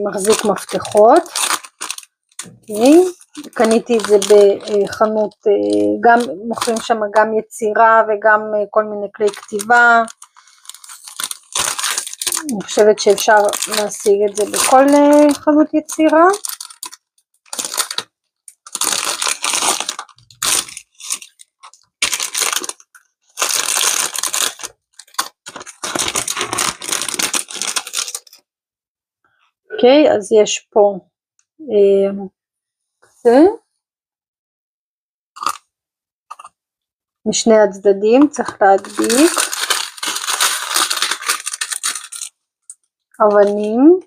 מחזיק מפתחות. קניתי את זה בחנות, גם מוכרים שם גם יצירה וגם כל מיני כלי כתיבה. אני חושבת שאפשר להשיג את זה בכל חנות יצירה. אוקיי, אז יש פה זה משני הצדדים, צריך להדביק אבנים.